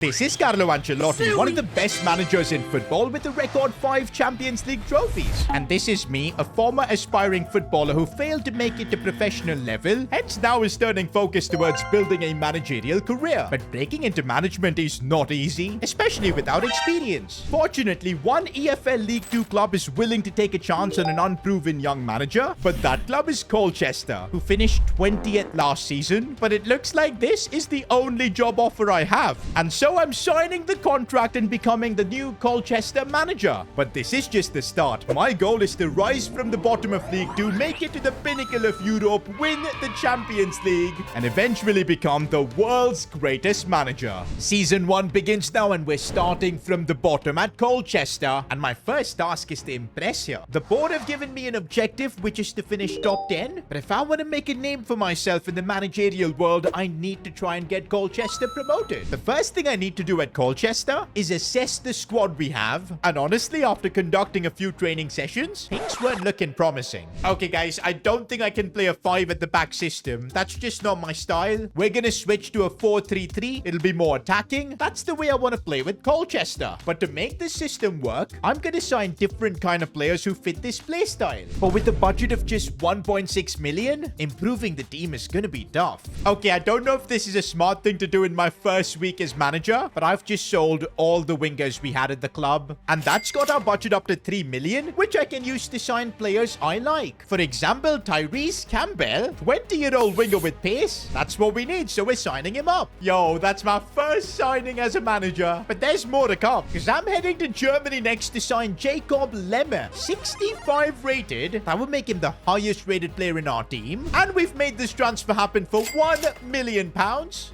This is Carlo Ancelotti, one of the best managers in football with a record 5 Champions League trophies. And this is me, a former aspiring footballer who failed to make it to professional level, hence now is turning focus towards building a managerial career. But breaking into management is not easy, especially without experience. Fortunately, one EFL League 2 club is willing to take a chance on an unproven young manager, but that club is Colchester, who finished 20th last season. But it looks like this is the only job offer I have, and so I'm signing the contract and becoming the new Colchester manager. But this is just the start. My goal is to rise from the bottom of League 2, make it to the pinnacle of Europe, win the Champions League, and eventually become the world's greatest manager. Season 1 begins now, and we're starting from the bottom at Colchester, and my first task is to impress here. The board have given me an objective, which is to finish top 10, but if I want to make a name for myself in the managerial world, I need to try and get Colchester promoted. The first thing I need to do at Colchester is assess the squad we have, and honestly, after conducting a few training sessions, things weren't looking promising. Okay guys, I don't think I can play a 5 at the back system. That's just not my style. We're gonna switch to a 4-3-3. It'll be more attacking. That's the way I want to play with Colchester. But to make this system work, I'm gonna sign different kind of players who fit this play style. But with a budget of just 1.6 million, improving the team is gonna be tough. Okay, I don't know if this is a smart thing to do in my first week as manager, but I've just sold all the wingers we had at the club, and that's got our budget up to 3 million, which I can use to sign players I like. For example, Tyrese Campbell, 20-year-old winger with pace. That's what we need, so we're signing him up. Yo, that's my first signing as a manager, but there's more to come, because I'm heading to Germany next to sign Jacob Lemmer, 65 rated. That would make him the highest rated player in our team, and we've made this transfer happen for £1 million,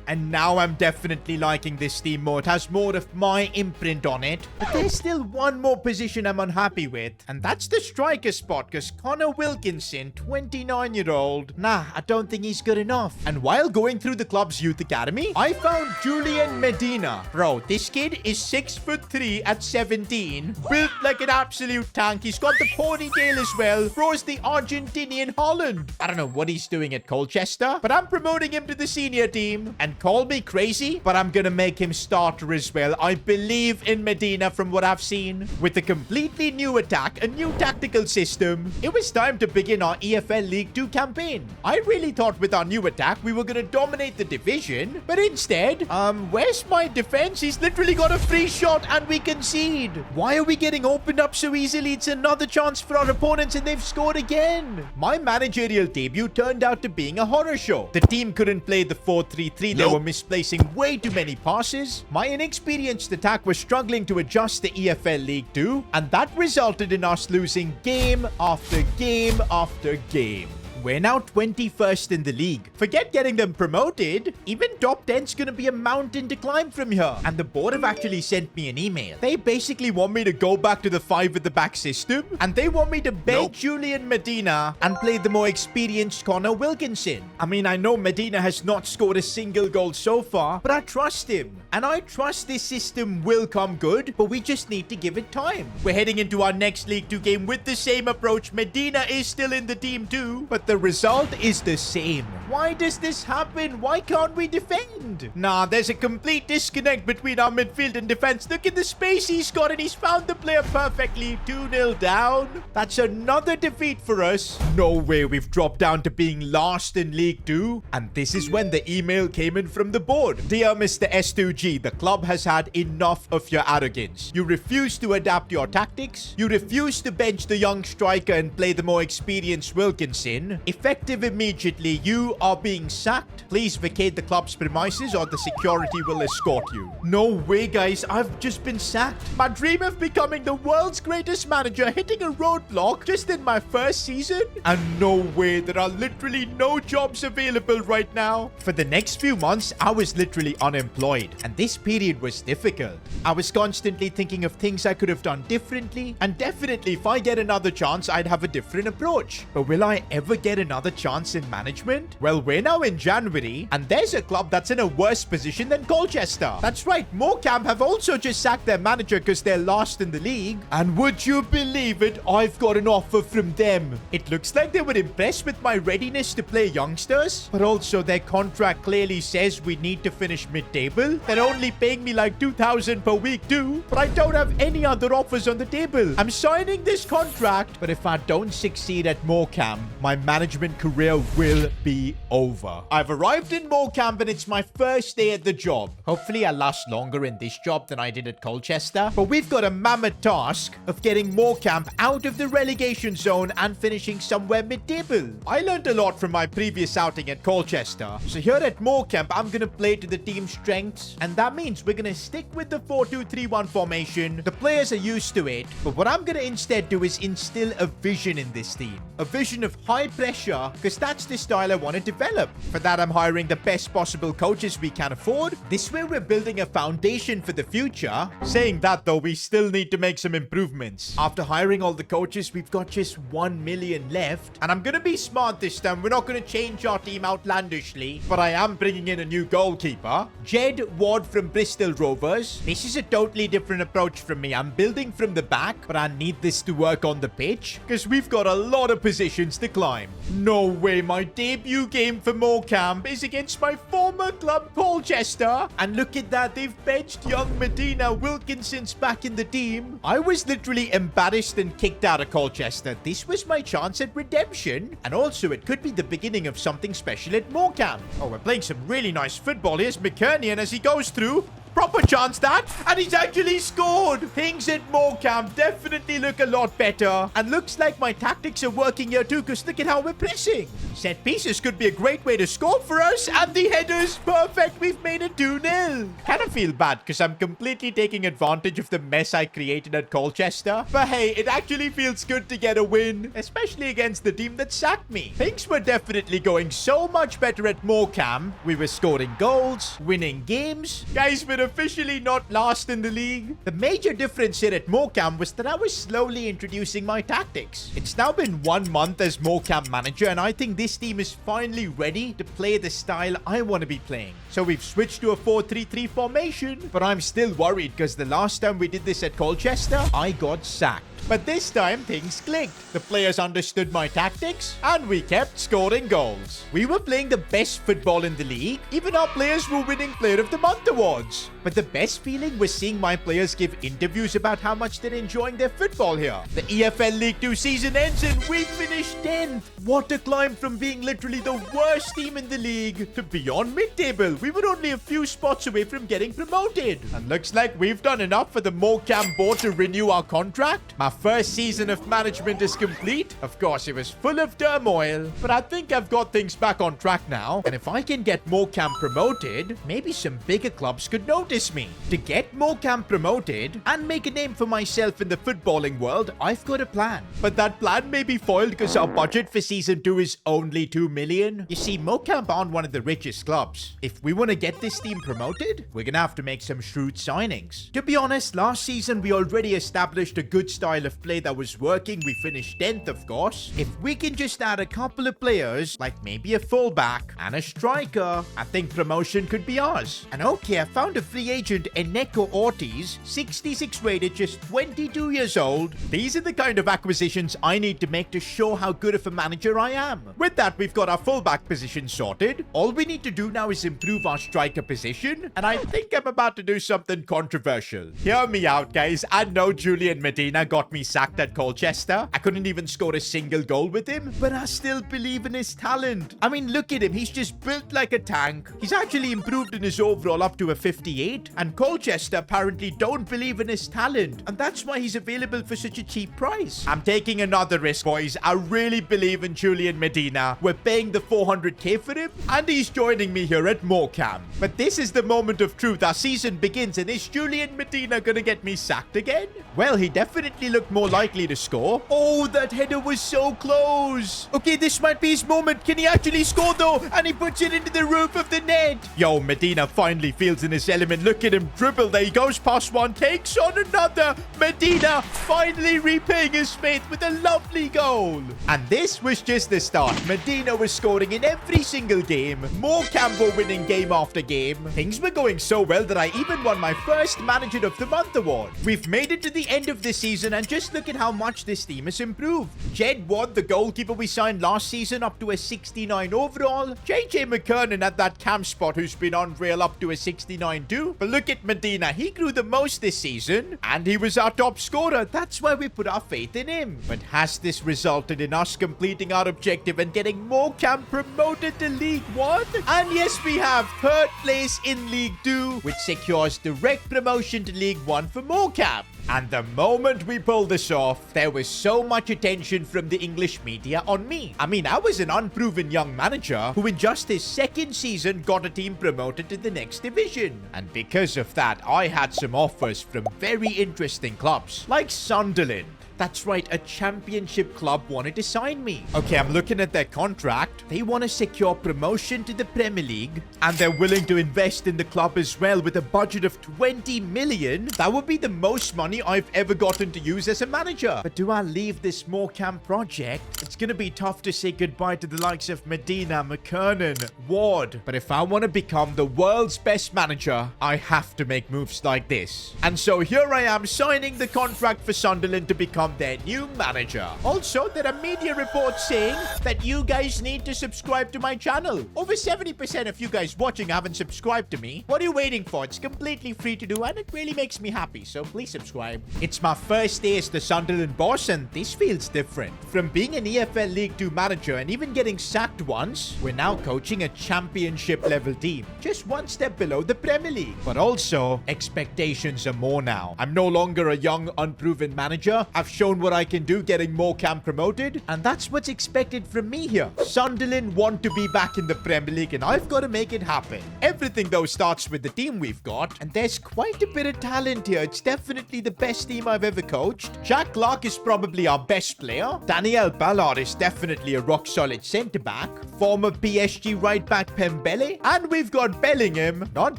and now I'm definitely liking this team more. It has more of my imprint on it, but there's still one more position I'm unhappy with, and that's the striker spot, because Connor Wilkinson, 29-year-old, nah, I don't think he's good enough. And while going through the club's youth academy, I found Julian Medina. Bro, this kid is 6'3" at 17, built like an absolute tank. He's got the ponytail as well. Bro's the Argentinian Holland. I don't know what he's doing at Colchester, but I'm promoting him to the senior team. And call me crazy, but I'm gonna make him starter as well. I believe in Medina from what I've seen. With a completely new attack, a new tactical system, it was time to begin our EFL League 2 campaign. I really thought with our new attack we were gonna dominate the division, but instead, where's my defense? He's literally got a free shot and we concede. Why are we getting opened up so easily? It's another chance for our opponents and they've scored again. My managerial debut turned out to being a horror show. The team couldn't play the 4-3-3. They were misplacing way too many passes. My inexperienced attack was struggling to adjust to EFL League 2, and that resulted in us losing game after game after game. We're now 21st in the league. Forget getting them promoted. Even top 10's gonna be a mountain to climb from here. And the board have actually sent me an email. They basically want me to go back to the 5 at the back system, and they want me to bench Julian Medina and play the more experienced Connor Wilkinson. I mean, I know Medina has not scored a single goal so far, but I trust him. And I trust this system will come good, but we just need to give it time. We're heading into our next League 2 game with the same approach. Medina is still in the team too, but the result is the same. Why does this happen? Why can't we defend? Nah, there's a complete disconnect between our midfield and defense. Look at the space he's got, and he's found the player perfectly. 2-0 down. That's another defeat for us. No way, we've dropped down to being last in League 2. And this is when the email came in from the board. Dear Mr. S2G, the club has had enough of your arrogance. You refuse to adapt your tactics. You refuse to bench the young striker and play the more experienced Wilkinson. Effective immediately, you are being sacked. Please vacate the club's premises or the security will escort you. No way, guys. I've just been sacked. My dream of becoming the world's greatest manager hitting a roadblock just in my first season? And no way. There are literally no jobs available right now. For the next few months, I was literally unemployed. And this period was difficult. I was constantly thinking of things I could have done differently. And definitely, if I get another chance, I'd have a different approach. But will I ever get get another chance in management? Well, we're now in January, and there's a club that's in a worse position than Colchester. That's right, Morecambe have also just sacked their manager because they're last in the league. And would you believe it? I've got an offer from them. It looks like they were impressed with my readiness to play youngsters, but also their contract clearly says we need to finish mid-table. They're only paying me like 2,000 per week too, but I don't have any other offers on the table. I'm signing this contract, but if I don't succeed at Morecambe, my management career will be over. I've arrived in Morecambe and it's my first day at the job. Hopefully I last longer in this job than I did at Colchester, but we've got a mammoth task of getting Morecambe out of the relegation zone and finishing somewhere mid-table. I learned a lot from my previous outing at Colchester, so here at Morecambe I'm gonna play to the team's strengths, and that means we're gonna stick with the 4-2-3-1 formation. The players are used to it, but what I'm gonna instead do is instill a vision in this team. A vision of high pressure, because that's the style I want to develop. For that, I'm hiring the best possible coaches we can afford. This way, we're building a foundation for the future. Saying that, though, we still need to make some improvements. After hiring all the coaches, we've got just 1 million left. And I'm going to be smart this time. We're not going to change our team outlandishly, but I am bringing in a new goalkeeper, Jed Ward from Bristol Rovers. This is a totally different approach from me. I'm building from the back, but I need this to work on the pitch because we've got a lot of positions to climb. No way, my debut game for Morecambe is against my former club Colchester, and look at that, they've benched young Medina. Wilkinson's back in the team. I was literally embarrassed and kicked out of Colchester. This was my chance at redemption, and also it could be the beginning of something special at Morecambe. Oh, we're playing some really nice football. Here's McKernian, and as he goes through, proper chance that, and he's actually scored. Things at Morecambe definitely look a lot better, and looks like my tactics are working here too, because look at how we're pressing. Set pieces could be a great way to score for us, and the header's perfect. We've made it 2-0. Kind of feel bad because I'm completely taking advantage of the mess I created at Colchester, but hey, it actually feels good to get a win, especially against the team that sacked me. Things were definitely going so much better at Morecambe. We were scoring goals, winning games. Guys, we're officially not last in the league. The major difference here at Morecambe was that I was slowly introducing my tactics. It's now been 1 month as Morecambe manager, and I think this team is finally ready to play the style I want to be playing. So we've switched to a 4-3-3 formation, but I'm still worried because the last time we did this at Colchester, I got sacked. But this time, things clicked. The players understood my tactics, and we kept scoring goals. We were playing the best football in the league. Even our players were winning Player of the Month awards. But the best feeling was seeing my players give interviews about how much they're enjoying their football here. The EFL League 2 season ends, and we finished 10th. What a climb from being literally the worst team in the league to beyond mid-table. We were only a few spots away from getting promoted. And looks like we've done enough for the Morecambe board to renew our contract. My first season of management is complete. Of course, it was full of turmoil, but I think I've got things back on track now. And if I can get Morecambe promoted, maybe some bigger clubs could notice me. To get Morecambe promoted and make a name for myself in the footballing world, I've got a plan. But that plan may be foiled because our budget for season 2 is only 2 million. You see, Morecambe aren't one of the richest clubs. If we want to get this team promoted, we're gonna have to make some shrewd signings. To be honest, last season we already established a good style of play that was working. We finished 10th, of course. If we can just add a couple of players, like maybe a fullback and a striker, I think promotion could be ours. And okay, I found a free agent, Eneko Ortiz, 66 rated, just 22 years old. These are the kind of acquisitions I need to make to show how good of a manager I am. With that, we've got our fullback position sorted. All we need to do now is improve our striker position, and I think I'm about to do something controversial. Hear me out, guys. I know Julian Medina got me sacked at Colchester. I couldn't even score a single goal with him, but I still believe in his talent. I mean, look at him. He's just built like a tank. He's actually improved in his overall up to a 58, and Colchester apparently don't believe in his talent, and that's why he's available for such a cheap price. I'm taking another risk, boys. I really believe in Julian Medina. We're paying the 400k for him, and he's joining me here at Morecambe. But this is the moment of truth. Our season begins, and is Julian Medina gonna get me sacked again? Well, he definitely looks looked more likely to score. Oh, that header was so close. Okay, this might be his moment. Can he actually score though? And he puts it into the roof of the net. Yo, Medina finally feels in his element. Look at him dribble. There he goes past one, takes on another. Medina finally repaying his faith with a lovely goal. And this was just the start. Medina was scoring in every single game. More Campo winning game after game. Things were going so well that I even won my first Manager of the Month award. We've made it to the end of the season and just look at how much this team has improved. Jed Watt, the goalkeeper we signed last season, up to a 69 overall. JJ McKernan at that cam spot, who's been unreal, up to a 69 too. But look at Medina. He grew the most this season and he was our top scorer. That's why we put our faith in him. But has this resulted in us completing our objective and getting Morecambe promoted to League 1? And yes, we have third place in League 2, which secures direct promotion to League 1 for Morecambe. And the moment we pulled this off, there was so much attention from the English media on me. I mean, I was an unproven young manager who in just his second season got a team promoted to the next division. And because of that, I had some offers from very interesting clubs, like Sunderland. That's right, a championship club wanted to sign me. Okay, I'm looking at their contract. They want to secure promotion to the Premier League, and they're willing to invest in the club as well with a budget of 20 million. That would be the most money I've ever gotten to use as a manager. But do I leave this Morecambe project? It's going to be tough to say goodbye to the likes of Medina, McKernan, Ward. But if I want to become the world's best manager, I have to make moves like this. And so here I am signing the contract for Sunderland to become their new manager. Also, there are media reports saying that you guys need to subscribe to my channel. Over 70% of you guys watching haven't subscribed to me. What are you waiting for? It's completely free to do and it really makes me happy, so please subscribe. It's my first day as the Sunderland boss and this feels different. From being an EFL League 2 manager and even getting sacked once, we're now coaching a championship level team, just one step below the Premier League. But also, expectations are more now. I'm no longer a young, unproven manager. I've shown what I can do getting Morecambe promoted, and that's what's expected from me here. Sunderland want to be back in the Premier League, and I've got to make it happen. Everything, though, starts with the team we've got, and there's quite a bit of talent here. It's definitely the best team I've ever coached. Jack Clark is probably our best player. Daniel Ballard is definitely a rock-solid centre-back. Former PSG right-back Pembele. And we've got Bellingham, not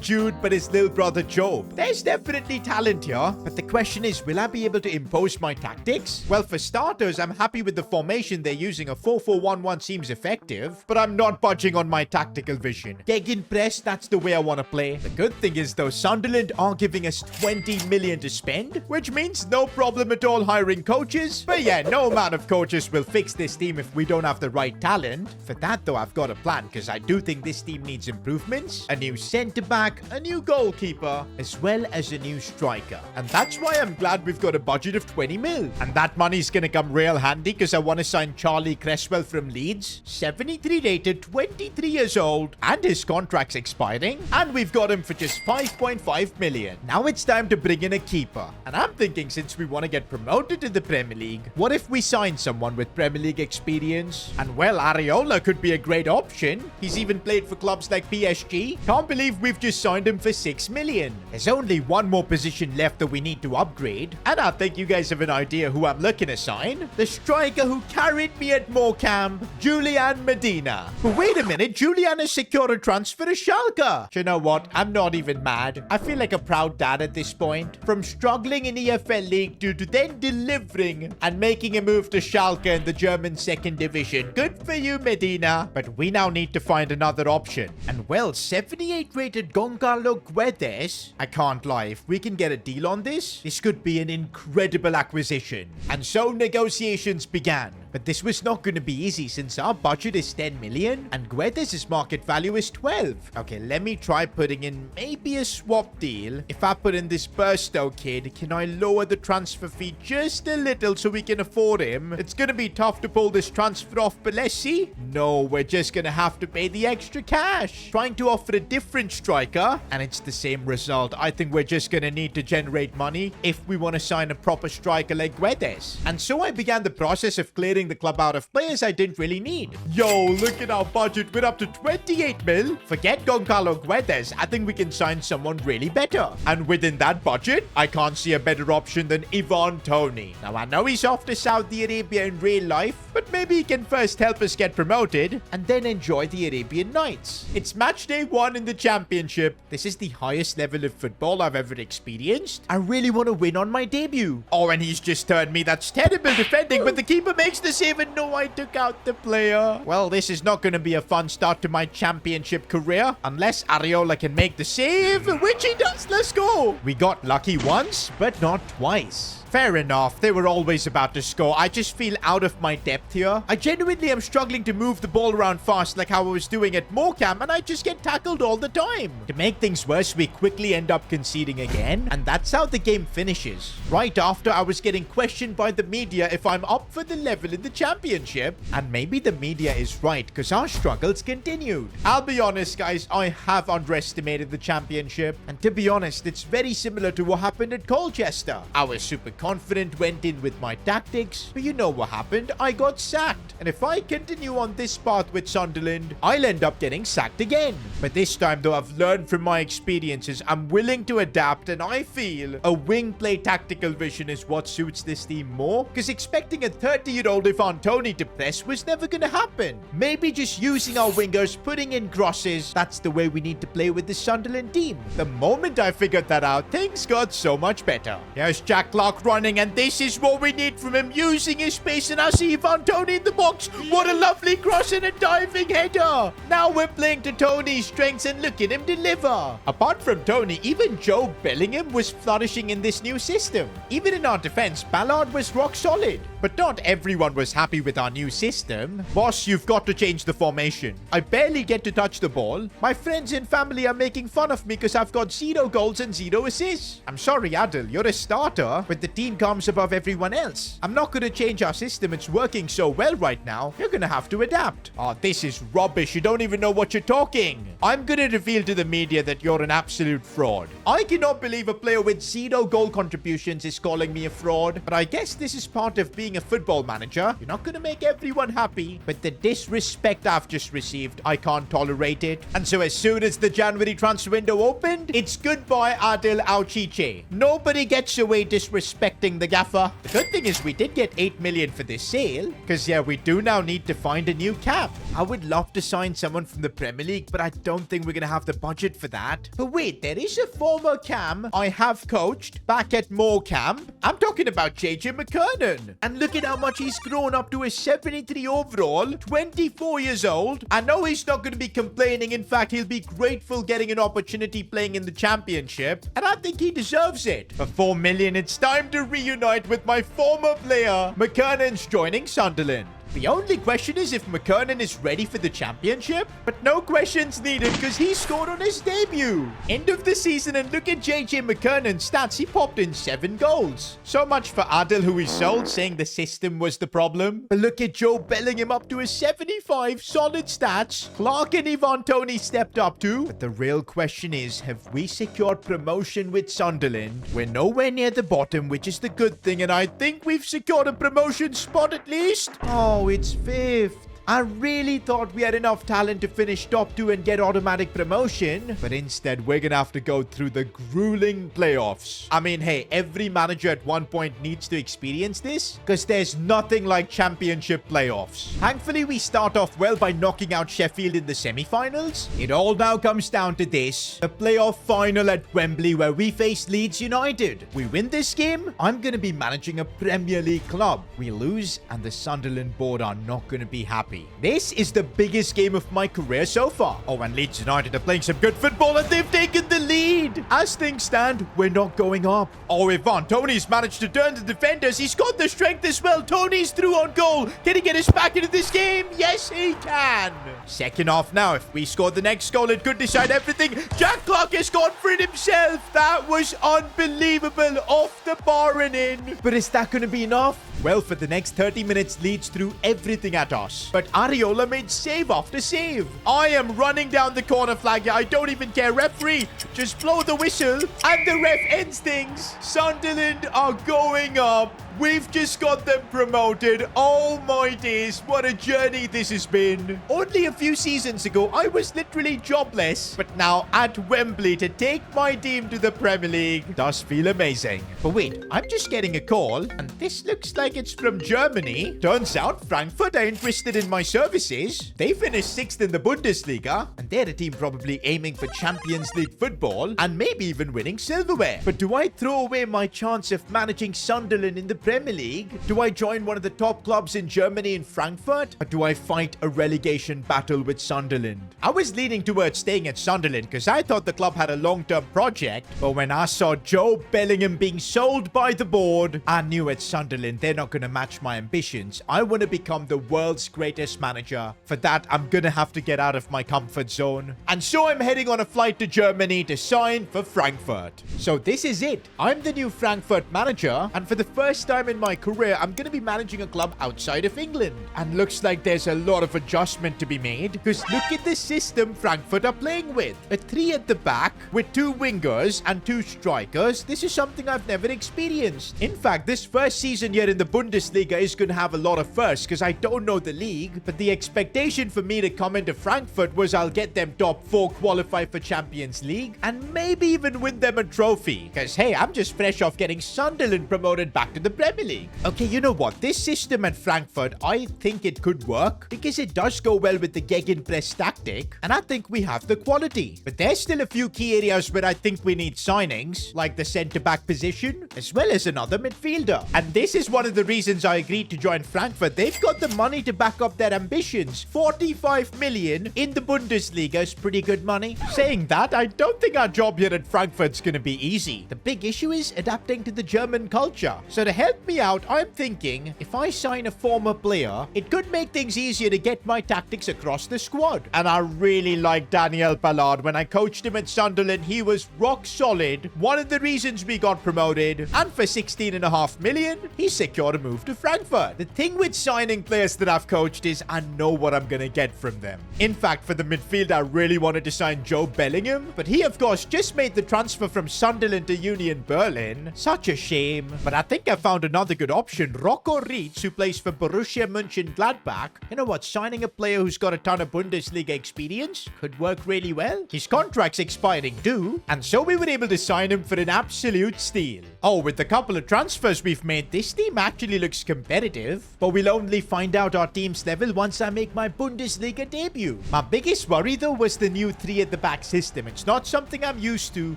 Jude, but his little brother Job. There's definitely talent here, but the question is, will I be able to impose my tactics? Well, for starters, I'm happy with the formation they're using. A 4-4-1-1 seems effective, but I'm not budging on my tactical vision. Gegenpress, that's the way I want to play. The good thing is, though, Sunderland are giving us 20 million to spend, which means no problem at all hiring coaches. But yeah, no amount of coaches will fix this team if we don't have the right talent. For that, though, I've got a plan, because I do think this team needs improvements. A new centre-back, a new goalkeeper, as well as a new striker. And that's why I'm glad we've got a budget of 20 mil. And that money's gonna come real handy because I want to sign Charlie Cresswell from Leeds. 73 rated, 23 years old, and his contract's expiring. And we've got him for just 5.5 million. Now it's time to bring in a keeper. And I'm thinking, since we want to get promoted to the Premier League, what if we sign someone with Premier League experience? And well, Areola could be a great option. He's even played for clubs like PSG. Can't believe we've just signed him for 6 million. There's only one more position left that we need to upgrade. And I think you guys have an idea who I'm looking to sign. The striker who carried me at Morecambe, Julian Medina. But wait a minute, Julian has secured a transfer to Schalke. Do you know what? I'm not even mad. I feel like a proud dad at this point. From struggling in EFL League 2 to then delivering and making a move to Schalke in the German second division. Good for you, Medina. But we now need to find another option. And well, 78 rated Goncalo Guedes. I can't lie, if we can get a deal on this, this could be an incredible acquisition. And so negotiations began. But this was not going to be easy since our budget is 10 million and Guedes' market value is 12. Okay, let me try putting in maybe a swap deal. If I put in this Burstow kid, can I lower the transfer fee just a little so we can afford him? It's going to be tough to pull this transfer off, but let's see. No, we're just going to have to pay the extra cash. Trying to offer a different striker, and it's the same result. I think we're just going to need to generate money if we want to sign a proper striker like Guedes. And so I began the process of clearing the club out of players I didn't really need. Yo, look at our budget. We're up to 28 mil. Forget Goncalo Guedes. I think we can sign someone really better. And within that budget, I can't see a better option than Ivan Toney. Now, I know he's off to Saudi Arabia in real life, but maybe he can first help us get promoted and then enjoy the Arabian Nights. It's match day 1 in the championship. This is the highest level of football I've ever experienced. I really want to win on my debut. Oh, and he's just turned me. That's terrible defending, but the keeper makes the save and no, I took out the player. Well, this is not going to be a fun start to my championship career unless Areola can make the save, which he does. Let's go. We got lucky once, but not twice. Fair enough, they were always about to score. I just feel out of my depth here. I genuinely am struggling to move the ball around fast like how I was doing at Morecambe, and I just get tackled all the time. To make things worse, we quickly end up conceding again, and that's how the game finishes. Right after I was getting questioned by the media if I'm up for the level in the championship. And maybe the media is right, because our struggles continued. I'll be honest, guys, I have underestimated the championship. And to be honest, it's very similar to what happened at Colchester. I was super confident, went in with my tactics, but you know what happened? I got sacked. And if I continue on this path with Sunderland, I'll end up getting sacked again. But this time, though, I've learned from my experiences. I'm willing to adapt, and I feel a wing play tactical vision is what suits this team more, because expecting a 30-year-old Ivan Toney to press was never going to happen. Maybe just using our wingers, putting in crosses. That's the way we need to play with the Sunderland team. The moment I figured that out, things got so much better. Here's Jack Clark running, and this is what we need from him, using his space, and I see Ivan Toney in the box. What a lovely cross and a diving header. Now we're playing to Toney's strengths, and look at him deliver. Apart from Toney, even Joe Bellingham was flourishing in this new system. Even in our defense, Ballard was rock solid. But not everyone was happy with our new system. Boss, you've got to change the formation. I barely get to touch the ball. My friends and family are making fun of me because I've got 0 goals and 0 assists. I'm sorry, Adil, you're a starter, but the team comes above everyone else. I'm not going to change our system. It's working so well right now. You're going to have to adapt. Oh, this is rubbish. You don't even know what you're talking. I'm going to reveal to the media that you're an absolute fraud. I cannot believe a player with 0 goal contributions is calling me a fraud, but I guess this is part of being a football manager. You're not going to make everyone happy, but the disrespect I've just received, I can't tolerate it. And so as soon as the January transfer window opened, it's goodbye Adil Auchiche. Nobody gets away disrespecting the gaffer. The good thing is we did get 8 million for this sale, because yeah, we do now need to find a new cap. I would love to sign someone from the Premier League, but I don't think we're going to have the budget for that. But wait, there is a former Cam I have coached back at Morecambe. I'm talking about JJ McKernan. And look at how much he's grown up to a 73 overall, 24 years old. I know he's not going to be complaining. In fact, he'll be grateful getting an opportunity playing in the championship. And I think he deserves it. For 4 million, it's time to reunite with my former player. McKernan's joining Sunderland. The only question is if McKernan is ready for the championship, but no questions needed because he scored on his debut. End of the season, and look at JJ McKernan's stats. He popped in 7 goals. So much for Adil, who he sold, saying the system was the problem. But look at Joe Bellingham up to a 75, solid stats. Clark and Ivan Toney stepped up too. But the real question is, have we secured promotion with Sunderland? We're nowhere near the bottom, which is the good thing, and I think we've secured a promotion spot at least. Oh, it's 5th. I really thought we had enough talent to finish top 2 and get automatic promotion, but instead we're gonna have to go through the grueling playoffs. I mean, hey, every manager at one point needs to experience this, because there's nothing like championship playoffs. Thankfully, we start off well by knocking out Sheffield in the semi-finals. It all now comes down to this, the playoff final at Wembley where we face Leeds United. We win this game, I'm gonna be managing a Premier League club. We lose, and the Sunderland board are not gonna be happy. This is the biggest game of my career so far. Oh, and Leeds United are playing some good football, and they've taken the lead. As things stand, we're not going up. Oh, Ivan Toney's managed to turn the defenders. He's got the strength as well. Toney's through on goal. Can he get us back into this game? Yes, he can. Second half now. If we score the next goal, it could decide everything. Jack Clark has gone for it himself. That was unbelievable. Off the bar and in. But is that going to be enough? Well, for the next 30 minutes, Leeds threw everything at us. But Areola made save after save. I am running down the corner flag here. I don't even care. Referee, just blow the whistle. And the ref ends things. Sunderland are going up. we've just got them promoted. Oh my days, what a journey this has been. Only a few seasons ago, I was literally jobless. But now at Wembley to take my team to the Premier League does feel amazing. But wait, I'm just getting a call, and this looks like it's from Germany. Turns out Frankfurt are interested in my services. They finished 6th in the Bundesliga, and they're a team probably aiming for Champions League football and maybe even winning silverware. But do I throw away my chance of managing Sunderland in the Premier League? Do I join one of the top clubs in Germany in Frankfurt? Or do I fight a relegation battle with Sunderland? I was leaning towards staying at Sunderland because I thought the club had a long-term project. But when I saw Joe Bellingham being sold by the board, I knew at Sunderland they're not going to match my ambitions. I want to become the world's greatest manager. For that, I'm going to have to get out of my comfort zone. And so I'm heading on a flight to Germany to sign for Frankfurt. So this is it. I'm the new Frankfurt manager, and for the first time in my career, I'm going to be managing a club outside of England. And looks like there's a lot of adjustment to be made, because look at the system Frankfurt are playing with. A 3 at the back with 2 wingers and 2 strikers. This is something I've never experienced. In fact, this first season here in the Bundesliga is going to have a lot of firsts because I don't know the league, but the expectation for me to come into Frankfurt was I'll get them top 4, qualify for Champions League, and maybe even win them a trophy. Because hey, I'm just fresh off getting Sunderland promoted back to the Premier League. Okay, you know what? This system at Frankfurt, I think it could work because it does go well with the gegenpress tactic, and I think we have the quality. But there's still a few key areas where I think we need signings, like the centre-back position, as well as another midfielder. And this is one of the reasons I agreed to join Frankfurt. They've got the money to back up their ambitions. 45 million in the Bundesliga is pretty good money. Saying that, I don't think our job here at Frankfurt's gonna be easy. The big issue is adapting to the German culture. So to help me out, I'm thinking if I sign a former player, it could make things easier to get my tactics across the squad. And I really like Daniel Ballard. When I coached him at Sunderland, he was rock solid. One of the reasons we got promoted. And for 16.5 million, he secured a move to Frankfurt. The thing with signing players that I've coached is I know what I'm gonna get from them. In fact, for the midfield, I really wanted to sign Joe Bellingham, but he of course just made the transfer from Sunderland to Union Berlin. Such a shame. But I think I found another good option. Rocco Reitz, who plays for Borussia Mönchengladbach. You know what? Signing a player who's got a ton of Bundesliga experience could work really well. His contract's expiring too, and so we were able to sign him for an absolute steal. Oh, with the couple of transfers we've made, this team actually looks competitive, but we'll only find out our team's level once I make my Bundesliga debut. My biggest worry though was the new 3 at the back system. It's not something I'm used to,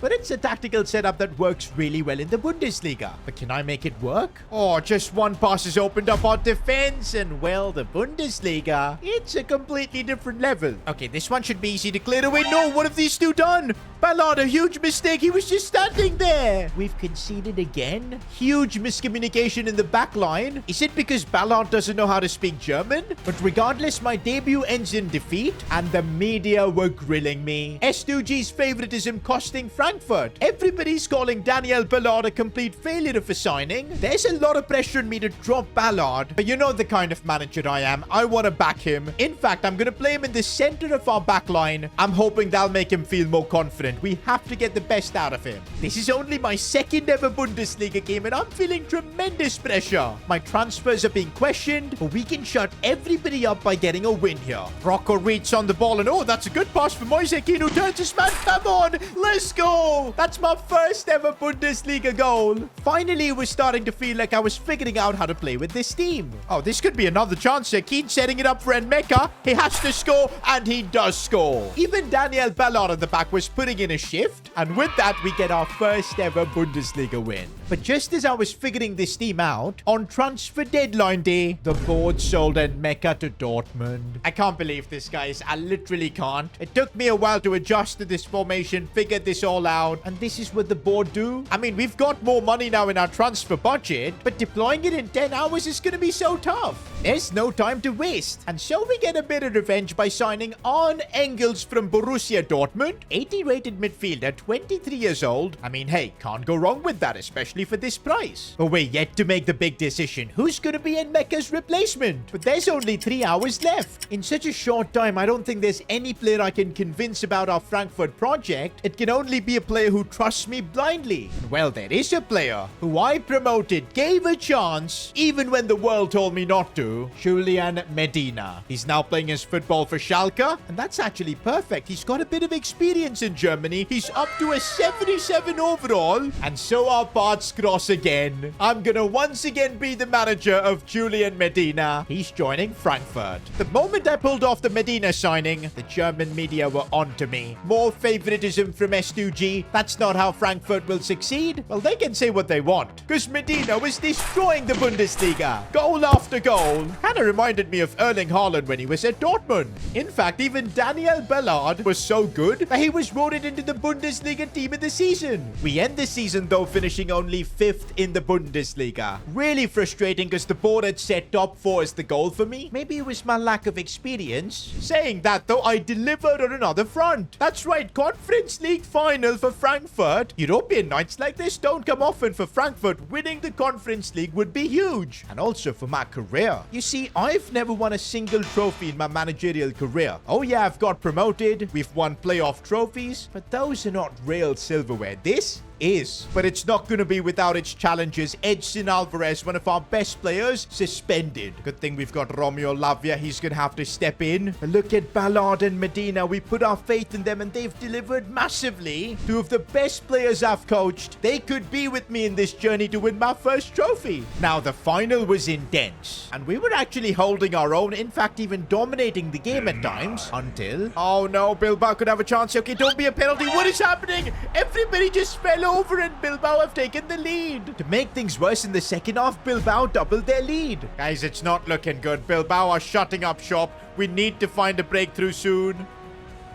but it's a tactical setup that works really well in the Bundesliga. But can I make it work? Oh, just one pass has opened up our defense, and well, the Bundesliga, it's a completely different level. Okay, this one should be easy to clear away. No, what have these two done? Ballard, a huge mistake. He was just standing there. We've conceded again. Huge miscommunication in the back line. Is it because Ballard doesn't know how to speak German? But regardless, my debut ends in defeat, and the media were grilling me. S2G's favoritism costing Frankfurt. Everybody's calling Daniel Ballard a complete failure of a signing. There's a lot of pressure on me to drop Ballard, but you know the kind of manager I am. I want to back him. In fact, I'm going to play him in the center of our back line. I'm hoping that'll make him feel more confident. We have to get the best out of him. This is only my second ever Bundesliga game, and I'm feeling tremendous pressure. My transfers are being questioned, but we can shut everybody up by getting a win here. Rocco Reitz on the ball, and oh, that's a good pass for Moise Kean, who turns his man. Come on, let's go. That's my first ever Bundesliga goal. Finally, it was starting to feel like I was figuring out how to play with this team. Oh, this could be another chance here. Kean setting it up for Enmeka. He has to score, and he does score. Even Daniel Ballard at the back was putting in a shift, and with that, we get our first ever Bundesliga win. But just as I was figuring this team out, on transfer deadline day, the board sold Enmeka to Dortmund. I can't believe this, guys. I literally can't. It took me a while to adjust to this formation, figure this all out, and this is what the board do. I mean, we've got more money now in our transfer budget, but deploying it in 10 hours is going to be so tough. There's no time to waste. And so we get a bit of revenge by signing Arne Engels from Borussia Dortmund. 80 rated midfielder, 23 years old. I mean, hey, can't go wrong with that, especially for this price. But we're yet to make the big decision. Who's going to be Mecca's replacement? But there's only 3 hours left. In such a short time, I don't think there's any player I can convince about our Frankfurt project. It can only be a player who trusts me blindly. Well, there is a player who I promoted, gave a chance, even when the world told me not to. Julian Medina. He's now playing his football for Schalke, and that's actually perfect. He's got a bit of experience in Germany. He's up to a 77 overall, and so our paths cross again. I'm gonna once again be the manager of Julian Medina. He's joining Frankfurt. The moment I pulled off the Medina signing, the German media were onto me. More favoritism from S2G. That's not how Frankfurt will succeed. Well, they can say what they want, because Medina was destroying the Bundesliga. Goal after goal. Kinda reminded me of Erling Haaland when he was at Dortmund. In fact, even Daniel Ballard was so good that he was voted into the Bundesliga team of the season. We end the season though finishing only 5th in the Bundesliga. Really frustrating because the board had set top 4 as the goal for me. Maybe it was my lack of experience. Saying that though, I delivered on another front. That's right, Conference League final for Frankfurt. European nights like this don't come often for Frankfurt. Winning the Conference League would be huge. And also for my career. You see, I've never won a single trophy in my managerial career. Oh yeah, I've got promoted. We've won playoff trophies. But those are not real silverware. This is. But it's not going to be without its challenges. Edson Alvarez, one of our best players, suspended. Good thing we've got Romeo Lavia. He's going to have to step in. But look at Ballard and Medina. We put our faith in them and they've delivered massively. 2 of the best players I've coached. They could be with me in this journey to win my first trophy. Now, the final was intense. And we were actually holding our own. In fact, even dominating the game at times. Until... Oh no, Bilbao could have a chance. Okay, don't be a penalty. What is happening? Everybody just fell over and Bilbao have taken the lead. To make things worse in the second half, Bilbao doubled their lead. Guys, it's not looking good. Bilbao are shutting up shop. We need to find a breakthrough soon.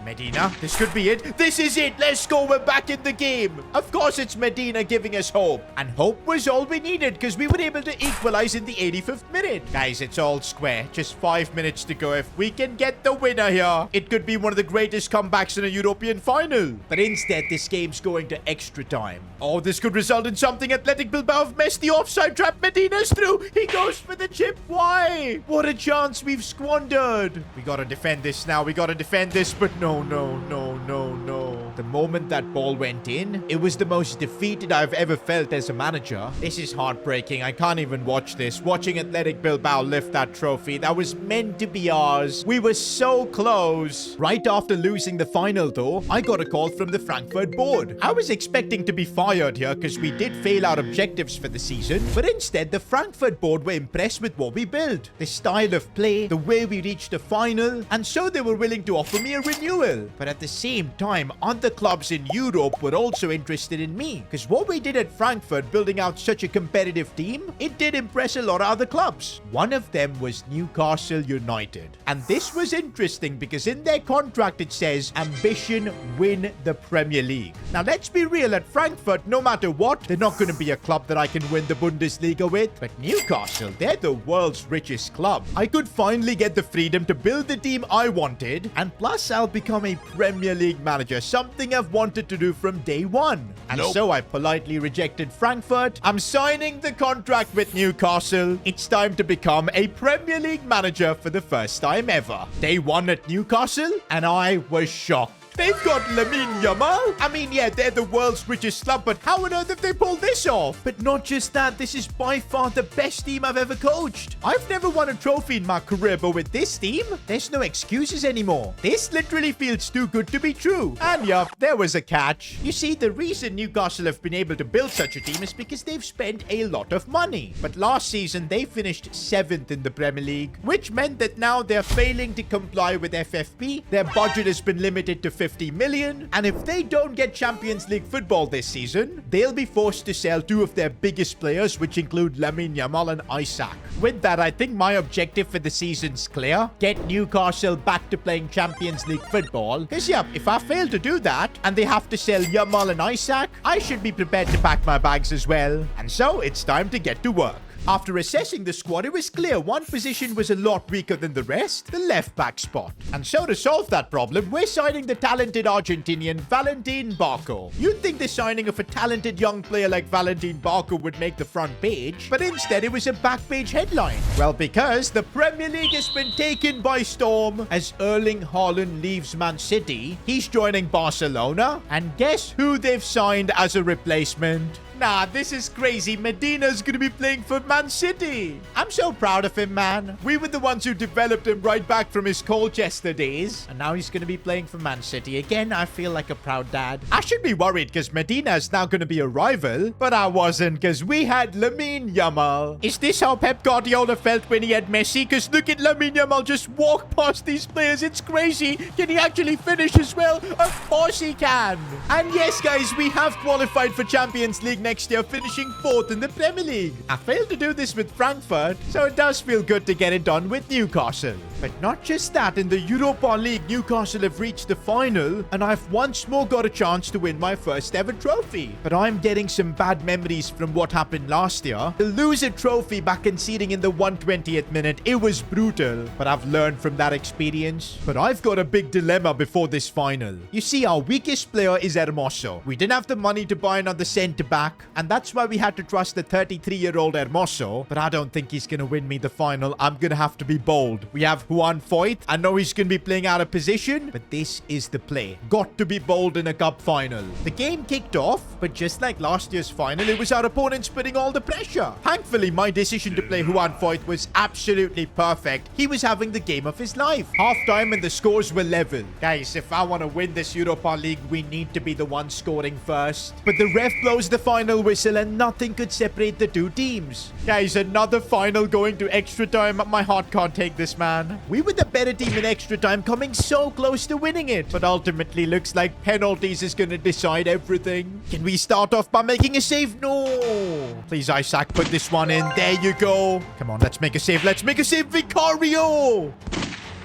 Medina, this could be it. This is it. Let's go. We're back in the game. Of course, it's Medina giving us hope. And hope was all we needed because we were able to equalize in the 85th minute. Guys, it's all square. Just 5 minutes to go. If we can get the winner here, it could be one of the greatest comebacks in a European final. But instead, this game's going to extra time. Oh, this could result in something. Athletic Bilbao have messed the offside trap. Medina's through. He goes for the chip. Why? What a chance we've squandered. We got to defend this now. We got to defend this, but no. No. The moment that ball went in, it was the most defeated I've ever felt as a manager. This is heartbreaking. I can't even watch this. Watching Athletic Bilbao lift that trophy, that was meant to be ours. We were so close. Right after losing the final though, I got a call from the Frankfurt board. I was expecting to be fired here because we did fail our objectives for the season, but instead the Frankfurt board were impressed with what we built. The style of play, the way we reached the final, and so they were willing to offer me a renewal. But at the same time, other clubs in Europe were also interested in me. Because what we did at Frankfurt, building out such a competitive team, it did impress a lot of other clubs. One of them was Newcastle United. And this was interesting because in their contract it says, ambition, win the Premier League. Now let's be real, at Frankfurt, no matter what, they're not going to be a club that I can win the Bundesliga with. But Newcastle, they're the world's richest club. I could finally get the freedom to build the team I wanted, and plus I'll become a Premier League manager, something I've wanted to do from day one. And so I politely rejected Frankfurt. I'm signing the contract with Newcastle. It's time to become a Premier League manager for the first time ever. Day one at Newcastle, and I was shocked. They've got Lamine Yamal. I mean, yeah, they're the world's richest club, but how on earth have they pulled this off? But not just that, this is by far the best team I've ever coached. I've never won a trophy in my career, but with this team, there's no excuses anymore. This literally feels too good to be true. And yup, there was a catch. You see, the reason Newcastle have been able to build such a team is because they've spent a lot of money. But last season, they finished 7th in the Premier League, which meant that now they're failing to comply with FFP. Their budget has been limited to 50 million, and if they don't get Champions League football this season, they'll be forced to sell 2 of their biggest players, which include Lamine Yamal and Isaac. With that, I think my objective for the season's clear. Get Newcastle back to playing Champions League football. Because yeah, if I fail to do that, and they have to sell Yamal and Isaac, I should be prepared to pack my bags as well. And so, it's time to get to work. After assessing the squad, it was clear one position was a lot weaker than the rest, the left back spot. And so to solve that problem, we're signing the talented Argentinian Valentin Barco. You'd think the signing of a talented young player like Valentin Barco would make the front page, but instead it was a back page headline. Well, because the Premier League has been taken by storm as Erling Haaland leaves Man City. He's joining Barcelona, and guess who they've signed as a replacement? Nah, this is crazy. Medina's gonna be playing for Man City. I'm so proud of him, man. We were the ones who developed him right back from his Colchester days. And now he's gonna be playing for Man City. Again, I feel like a proud dad. I should be worried because Medina is now gonna be a rival. But I wasn't, because we had Lamine Yamal. Is this how Pep Guardiola felt when he had Messi? Because look at Lamine Yamal just walk past these players. It's crazy. Can he actually finish as well? Of course he can. And yes, guys, we have qualified for Champions League next year, finishing 4th in the Premier League. I failed to do this with Frankfurt, so it does feel good to get it done with Newcastle. But not just that, in the Europa League, Newcastle have reached the final, and I've once more got a chance to win my first ever trophy. But I'm getting some bad memories from what happened last year. To lose a trophy by conceding in the 120th minute, it was brutal. But I've learned from that experience. But I've got a big dilemma before this final. You see, our weakest player is Hermoso. We didn't have the money to buy another centre-back, and that's why we had to trust the 33-year-old Hermoso. But I don't think he's going to win me the final. I'm going to have to be bold. We have Juan Foyth. I know he's going to be playing out of position, but this is the play. Got to be bold in a cup final. The game kicked off, but just like last year's final, it was our opponents putting all the pressure. Thankfully, my decision to play Juan Foyth was absolutely perfect. He was having the game of his life. Half-time and the scores were level. Guys, if I want to win this Europa League, we need to be the one scoring first. But the ref blows the final whistle and nothing could separate the two teams. Guys, another final going to extra time. My heart can't take this, man. We were the better team in extra time, coming so close to winning it. But ultimately, looks like penalties is going to decide everything. Can we start off by making a save? No. Please, Isaac, put this one in. There you go. Come on, let's make a save. Let's make a save, Vicario.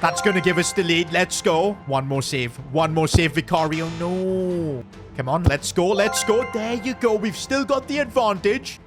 That's going to give us the lead. Let's go. One more save. One more save, Vicario. No. Come on, let's go. Let's go. There you go. We've still got the advantage.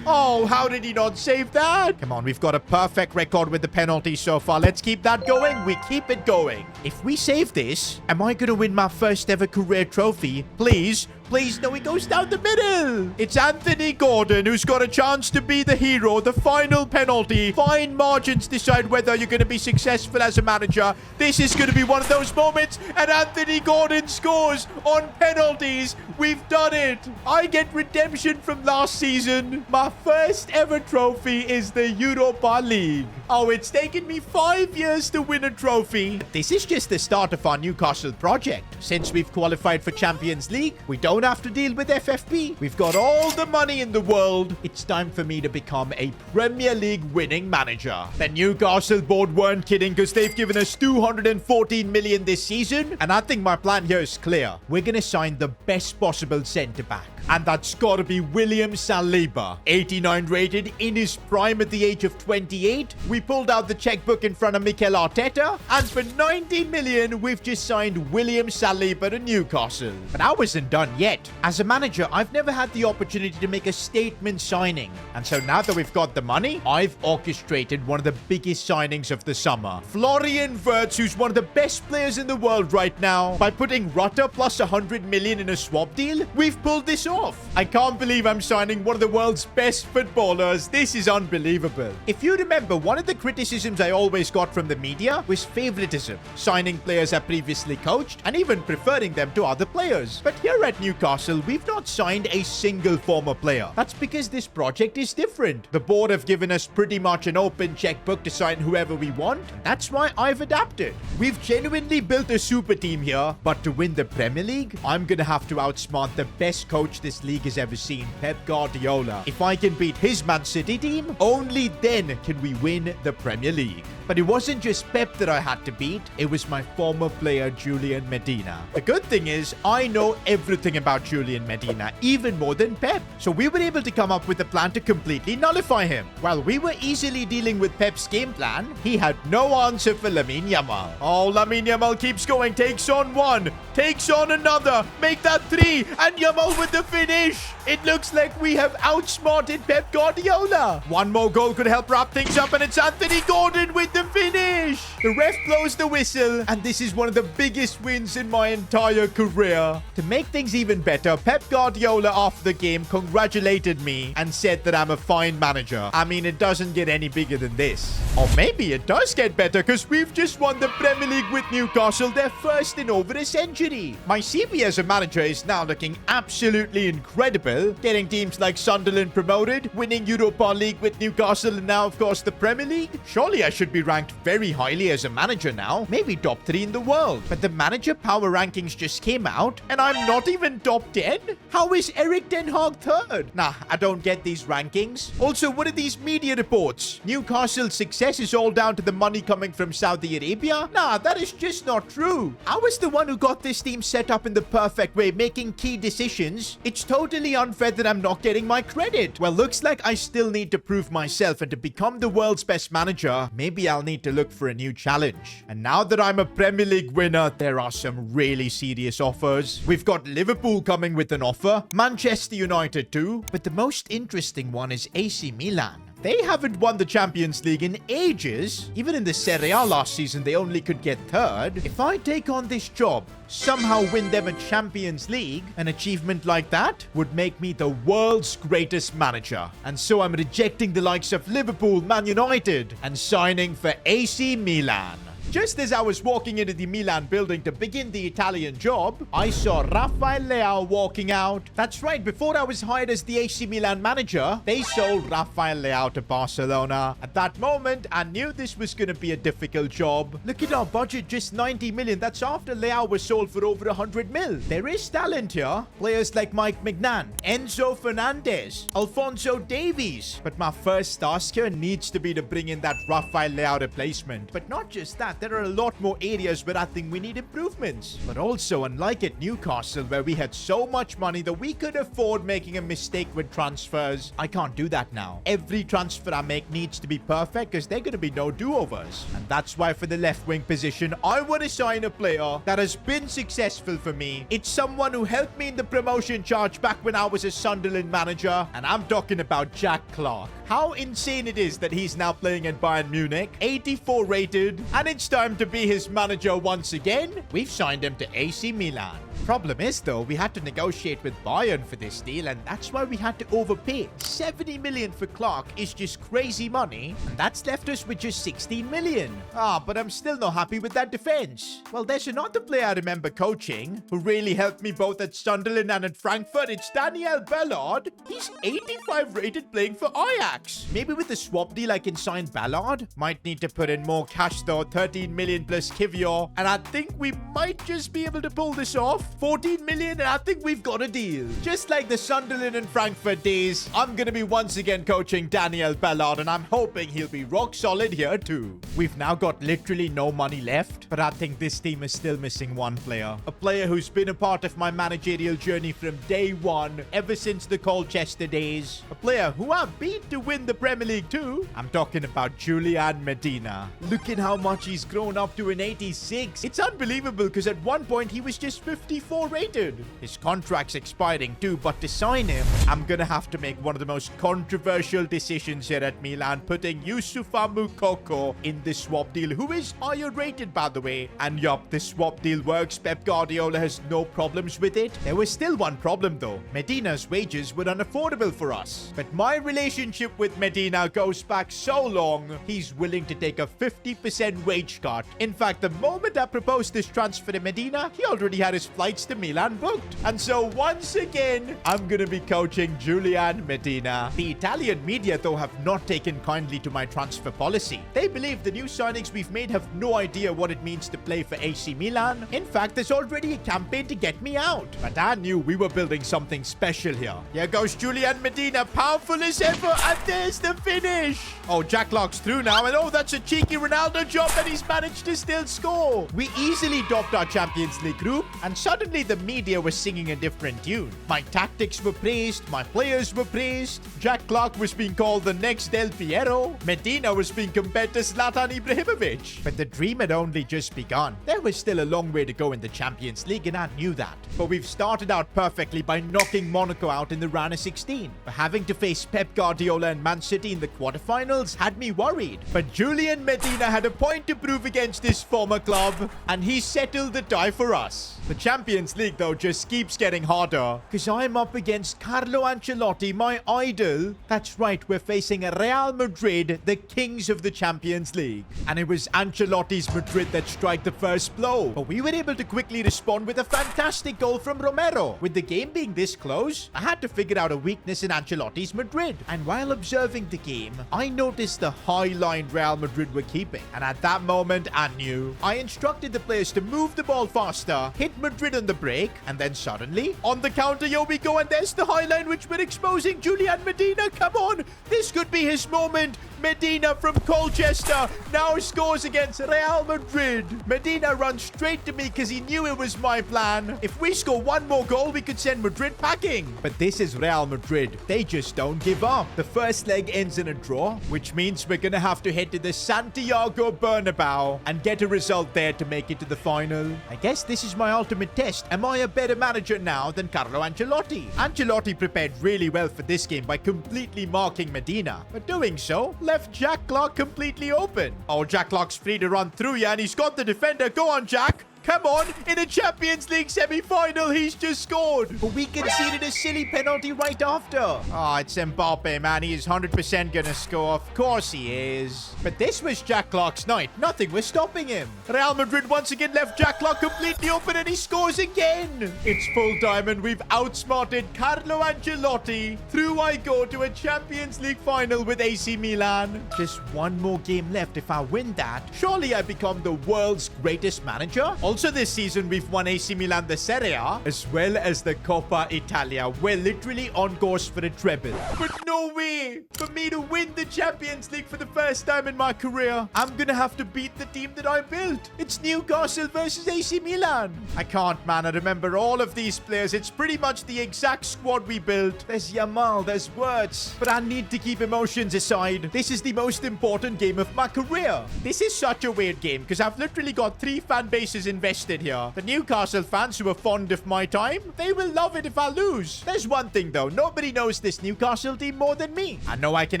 Oh, how did he not save that? Come on, we've got a perfect record with the penalty so far. Let's keep that going. We keep it going. If we save this, am I going to win my first ever career trophy? Please. Please, no, he goes down the middle. It's Anthony Gordon who's got a chance to be the hero. The final penalty. Fine margins decide whether you're going to be successful as a manager. This is going to be one of those moments. And Anthony Gordon scores on penalties. We've done it. I get redemption from last season. My first ever trophy is the Europa League. Oh, it's taken me 5 years to win a trophy. But this is just the start of our Newcastle project. Since we've qualified for Champions League, we don't have to deal with FFP. We've got all the money in the world. It's time for me to become a Premier League winning manager. The Newcastle board weren't kidding, because they've given us 214 million this season. And I think my plan here is clear. We're going to sign the best possible centre-back. And that's got to be William Saliba. 89 rated, in his prime at the age of 28. We pulled out the checkbook in front of Mikel Arteta. And for 90 million, we've just signed William Saliba to Newcastle. But I wasn't done yet. As a manager, I've never had the opportunity to make a statement signing. And so now that we've got the money, I've orchestrated one of the biggest signings of the summer. Florian Wirtz, who's one of the best players in the world right now. By putting Rutter plus 100 million in a swap deal, we've pulled this off. I can't believe I'm signing one of the world's best footballers. This is unbelievable. If you remember, one of the criticisms I always got from the media was favoritism, signing players I previously coached and even preferring them to other players. But here at Newcastle, we've not signed a single former player. That's because this project is different. The board have given us pretty much an open checkbook to sign whoever we want. That's why I've adapted. We've genuinely built a super team here, but to win the Premier League, I'm gonna have to outsmart the best coach this league has ever seen, Pep Guardiola. If I can beat his Man City team, only then can we win the Premier League. But it wasn't just Pep that I had to beat. It was my former player, Julian Medina. The good thing is, I know everything about Julian Medina, even more than Pep. So we were able to come up with a plan to completely nullify him. While we were easily dealing with Pep's game plan, he had no answer for Lamine Yamal. Oh, Lamine Yamal keeps going, takes on one, takes on another, make that three, and Yamal with the finish. It looks like we have outsmarted Pep Guardiola. One more goal could help wrap things up, and it's Anthony Gordon with the finish. The ref blows the whistle, and this is one of the biggest wins in my entire career. To make things even better, Pep Guardiola after the game congratulated me and said that I'm a fine manager. I mean, it doesn't get any bigger than this. Or maybe it does get better, because we've just won the Premier League with Newcastle, their first in over a century. My CV as a manager is now looking absolutely incredible, getting teams like Sunderland promoted, winning Europa League with Newcastle, and now, of course, the Premier League. Surely I should be ranked very highly as a manager now, maybe top 3 in the world. But the manager power rankings just came out, and I'm not even top 10? How is Eric Ten Hag third? Nah, I don't get these rankings. Also, what are these media reports? Newcastle's success is all down to the money coming from Saudi Arabia? Nah, that is just not true. I was the one who got this team set up in the perfect way, making key decisions. It's totally unfair that I'm not getting my credit. Well, looks like I still need to prove myself, and to become the world's best manager, maybe I'll need to look for a new challenge. And now that I'm a Premier League winner, there are some really serious offers. We've got Liverpool coming with an offer, Manchester United too, but the most interesting one is AC Milan. They haven't won the Champions League in ages. Even in the Serie A last season, they only could get third. If I take on this job, somehow win them a Champions League, an achievement like that would make me the world's greatest manager. And so I'm rejecting the likes of Liverpool, Man United, and signing for AC Milan. Just as I was walking into the Milan building to begin the Italian job, I saw Rafael Leao walking out. That's right, before I was hired as the AC Milan manager, they sold Rafael Leao to Barcelona. At that moment, I knew this was going to be a difficult job. Look at our budget, just 90 million. That's after Leao was sold for over 100 mil. There is talent here. Players like Mike Magnan, Enzo Fernandez, Alphonso Davies. But my first task here needs to be to bring in that Rafael Leao replacement. But not just that. There are a lot more areas where I think we need improvements. But also, unlike at Newcastle, where we had so much money that we could afford making a mistake with transfers, I can't do that now. Every transfer I make needs to be perfect, because there are going to be no do-overs. And that's why for the left-wing position, I want to sign a player that has been successful for me. It's someone who helped me in the promotion charge back when I was a Sunderland manager. And I'm talking about Jack Clark. How insane it is that he's now playing at Bayern Munich, 84 rated, and it's time to be his manager once again. We've signed him to AC Milan. Problem is, though, we had to negotiate with Bayern for this deal, and that's why we had to overpay. 70 million for Clark is just crazy money, and that's left us with just 16 million. But I'm still not happy with that defense. Well, there's another player I remember coaching who really helped me both at Sunderland and at Frankfurt. It's Daniel Ballard. He's 85 rated playing for Ajax. Maybe with the swap deal I can sign Ballard. Might need to put in more cash though, 13 million plus Kivior, and I think we might just be able to pull this off. 14 million, and I think we've got a deal. Just like the Sunderland and Frankfurt days, I'm gonna be once again coaching Daniel Ballard, and I'm hoping he'll be rock solid here too. We've now got literally no money left, but I think this team is still missing one player. A player who's been a part of my managerial journey from day one, ever since the Colchester days. A player who I beat to win the Premier League too. I'm talking about Julian Medina. Look at how much he's grown up to an 86. It's unbelievable, because at one point he was just 54 rated. His contract's expiring too, but to sign him, I'm gonna have to make one of the most controversial decisions here at Milan, putting Youssoufa Moukoko in the swap deal, who is higher rated, by the way. And yup, the swap deal works. Pep Guardiola has no problems with it. There was still one problem though. Medina's wages were unaffordable for us. But my relationship with Medina goes back so long, he's willing to take a 50% wage cut. In fact, the moment I proposed this transfer to Medina, he already had his flight flights to Milan booked. And so once again, I'm gonna be coaching Julian Medina. The Italian media, though, have not taken kindly to my transfer policy. They believe the new signings we've made have no idea what it means to play for AC Milan. In fact, there's already a campaign to get me out. But I knew we were building something special here. Here goes Julian Medina, powerful as ever, and there's the finish. Oh, Jack Lark's through now, and oh, that's a cheeky Ronaldo job, and he's managed to still score. We easily topped our Champions League group, and suddenly the media was singing a different tune. My tactics were praised, my players were praised. Jack Clark was being called the next Del Piero. Medina was being compared to Zlatan Ibrahimovic. But the dream had only just begun. There was still a long way to go in the Champions League, and I knew that. But we've started out perfectly by knocking Monaco out in the round of 16. But having to face Pep Guardiola and Man City in the quarterfinals had me worried. But Julian Medina had a point to prove against his former club, and he settled the tie for us. The Champions League, though, just keeps getting harder, because I'm up against Carlo Ancelotti, my idol. That's right, we're facing Real Madrid, the kings of the Champions League. And it was Ancelotti's Madrid that struck the first blow. But we were able to quickly respond with a fantastic goal from Romero. With the game being this close, I had to figure out a weakness in Ancelotti's Madrid. And while observing the game, I noticed the high line Real Madrid were keeping. And at that moment, I knew. I instructed the players to move the ball faster, hit Madrid on the break, and then suddenly, on the counter, here we go, and there's the high line which we're exposing. Julian Medina, come on! This could be his moment. Medina from Colchester now scores against Real Madrid. Medina runs straight to me because he knew it was my plan. If we score one more goal, we could send Madrid packing. But this is Real Madrid. They just don't give up. The first leg ends in a draw, which means we're going to have to head to the Santiago Bernabeu and get a result there to make it to the final. I guess this is my ultimate test. Am I a better manager now than Carlo Ancelotti? Ancelotti prepared really well for this game by completely marking Medina. But doing so left Jack Clark completely open. Oh, Jack Clark's free to run through you, and he's got the defender. Go on, Jack. Come on, in a Champions League semi-final, he's just scored. But we conceded a silly penalty right after. Oh, it's Mbappe, man. He is 100% gonna score. Of course he is. But this was Jack Clark's night. Nothing was stopping him. Real Madrid once again left Jack Clark completely open, and he scores again. It's full time, and we've outsmarted Carlo Ancelotti. Through I go to a Champions League final with AC Milan. Just one more game left. If I win that, surely I become the world's greatest manager. Also this season, we've won AC Milan the Serie A, as well as the Coppa Italia. We're literally on course for a treble. But no way! For me to win the Champions League for the first time in my career, I'm gonna have to beat the team that I built. It's Newcastle versus AC Milan. I can't, man. I remember all of these players. It's pretty much the exact squad we built. There's Yamal, there's Wirtz. But I need to keep emotions aside. This is the most important game of my career. This is such a weird game, because I've literally got 3 fan bases invested here. The Newcastle fans who are fond of my time, they will love it if I lose. There's one thing though, nobody knows this Newcastle team more than me. I know I can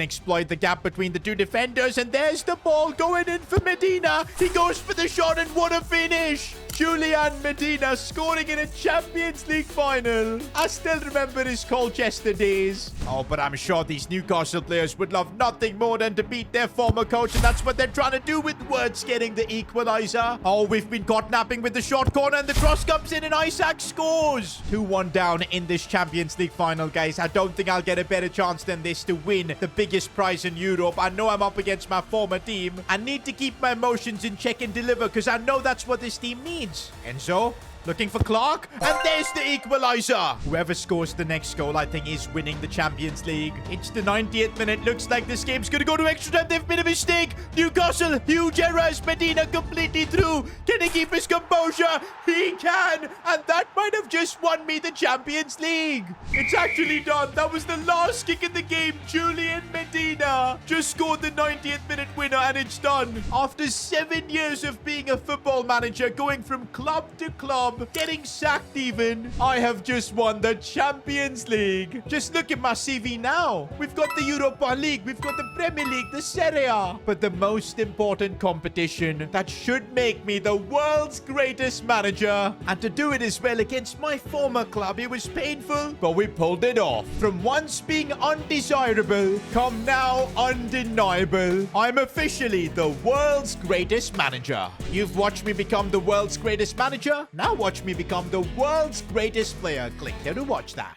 exploit the gap between the two defenders, and there's the ball going in for Medina. He goes for the shot, and what a finish! Julian Medina scoring in a Champions League final. I still remember his Colchester days. Oh, but I'm sure these Newcastle players would love nothing more than to beat their former coach, and that's what they're trying to do with Wirtz getting the equalizer. Oh, we've been caught napping with the short corner, and the cross comes in, and Isaac scores. 2-1 down in this Champions League final, guys. I don't think I'll get a better chance than this to win the biggest prize in Europe. I know I'm up against my former team. I need to keep my emotions in check and deliver, because I know that's what this team needs. And so, looking for Clark, and there's the equalizer. Whoever scores the next goal, I think, is winning the Champions League. It's the 90th minute. Looks like this game's gonna go to extra time. They've made a mistake. Newcastle, huge errors. Medina completely through. Can he keep his composure? He can, and that might have just won me the Champions League. It's actually done. That was the last kick in the game. Julian Medina just scored the 90th minute winner, and it's done. After 7 years of being a football manager, going from club to club, getting sacked even, I have just won the Champions League. Just look at my CV now. We've got the Europa League, we've got the Premier League, the Serie A. But the most important competition that should make me the world's greatest manager, and to do it as well against my former club, it was painful, but we pulled it off. From once being undesirable, come now undeniable. I'm officially the world's greatest manager. You've watched me become the world's greatest manager. Now watch me become the world's greatest player, click here to watch that.